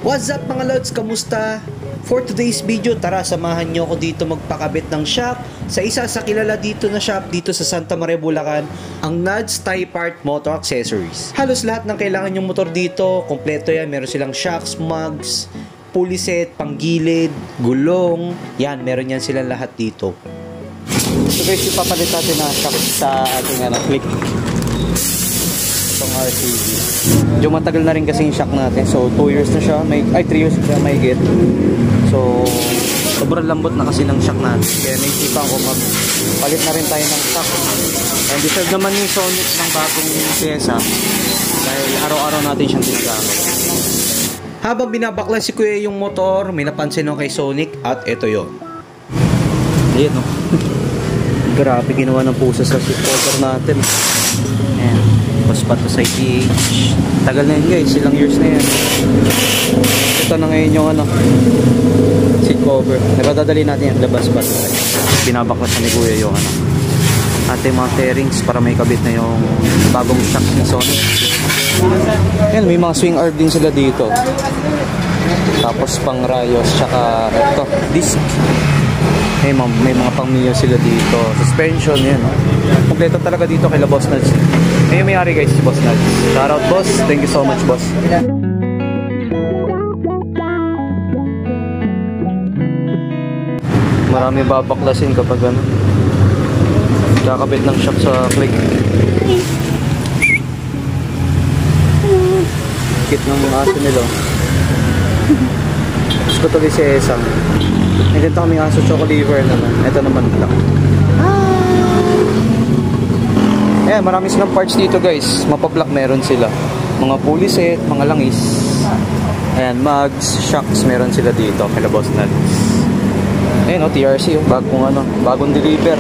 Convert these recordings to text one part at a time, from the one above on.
What's up mga lods? Kamusta? For today's video, tara samahan nyo ako dito magpakabit ng shop sa isa sa kilala dito na shop dito sa Santa Maria, Bulacan, ang Nads Type Art Motor Accessories. Halos lahat ng kailangan yung motor dito, kompleto yan. Meron silang shocks, mugs, pulley set, panggilid, gulong. Yan, meron yan sila lahat dito. So guys, ipapalit natin na shocks sa ating click. Itong RCB. Medyo matagal na rin kasi yung shock natin. So 2 years na siya. 3 years na siya may get. So sobrang lambot na kasi ng shock natin. Kaya naisipan ko magpalit na rin tayo ng shock. And deserve naman yung Sonic ng bagong pyesa. Dahil araw-araw natin siyang ginagamit. Habang binabakla si Kuya yung motor, may napansin ako kay Sonic at ito yon. Ayan o. Grabe ginawa ng pusa sa seat cover natin. Ayan. Paspat sa IPH. Tagal na yun guys, ilang years na yan. Ito na ngayon yung seat cover. Nagadadali natin yung labas-bas. Binabaklasan ni Kuya yung ating mga fairings para may kabit na yung bagong shock ni Sonic. Ayan, may mga swing arm din sila dito. Tapos pang rayos, tsaka ito, disc. May mga pang Mio sila dito. Suspension, yan. Kompleto talaga dito kay Boss Nads. Ayun, may-ari guys, si Boss Nads. Shoutout boss, thank you so much boss. Marami babaklasin kapag kakabit ng shock sa click. Kit ng mga aso nila. Gusto ko tuloy si Esang. May ganito kaming aso, choco liver naman. Ito naman lang. Ayan, marami silang parts dito guys. Mapablock meron sila. Mga pulley set, mga langis. Ayan, mugs, shocks meron sila dito. Kaya Boss Nads. Ayan o, TRC o. Bagong deliver.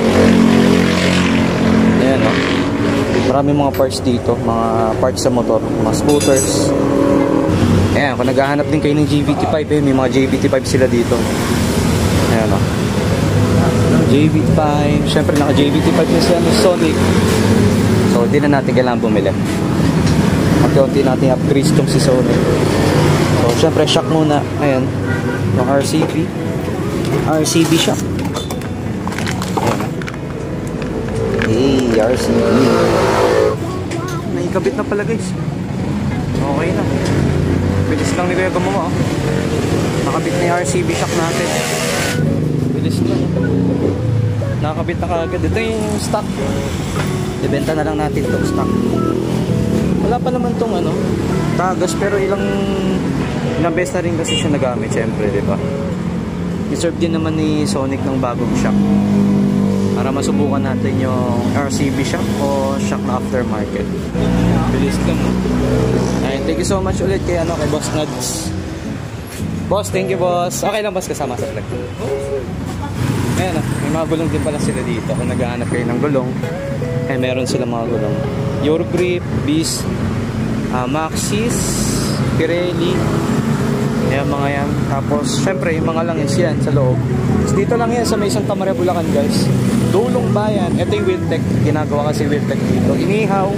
Ayan o. Marami mga parts dito. Mga parts sa motor. Mga scooters. Ayan, kung naghahanap din kayo ng JVT5, may mga JVT5 sila dito. Ayan o. JVT5. Siyempre naka JVT5 na sila ng Sonic. So, hindi na natin kailangan bumili. Magkaunti natin upgrade itong si Sonic. So, syempre, shock muna. Ayan. Yung RCB. RCB shock. Ayan. Hey, RCB. Naikabit na pala, guys. Okay na. Bilis lang ni Kuya gumawa. Nakabit na yung RCB shock natin. Bilis lang. Nakakabit na kagad. Ito yung stock. Ibenta na lang natin itong stock. Wala pa naman itong tagas, pero ilang beses na rin kasi siya nagamit, syempre, diba? Deserve din naman ni Sonic ng bagong shock para masubukan natin yung RCB shock o shock na aftermarket. Bilis lang. Ayun, thank you so much ulit kay Boss Nads. Boss, thank you boss. Okay lang boss, kasama sa vlog. Ayan may mga gulong din pala sila dito. Kung naghahanap kayo ng gulong, meron sila mga gulong. Eurogrip, Bis, Maxxis, Pirelli. Ayan mga yan. Tapos, syempre, yung mga langis yan sa loob. So, dito lang yan sa may Santa Maria, Bulacan guys. Dulong Bayan. Ito yung Wheeltech. Ginagawa kasi Wheeltech dito. Inihaw.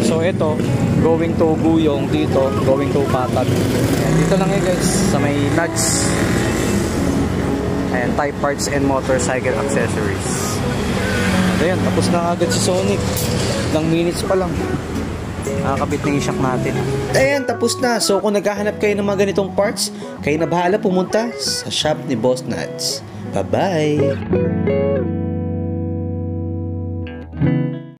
So, ito, going to Guyong dito. Going to Patag. Ayan, dito lang yan guys. Sa may Nads. Ayan, Type Parts and Motorcycle Accessories. Ayan, tapos na agad si Sonic. Ilang minutes pa lang. Nakakabit na yung shock natin. Ayan, tapos na. So, kung naghahanap kayo ng mga ganitong parts, kayo na bahala pumunta sa shop ni Boss Nads. Bye-bye!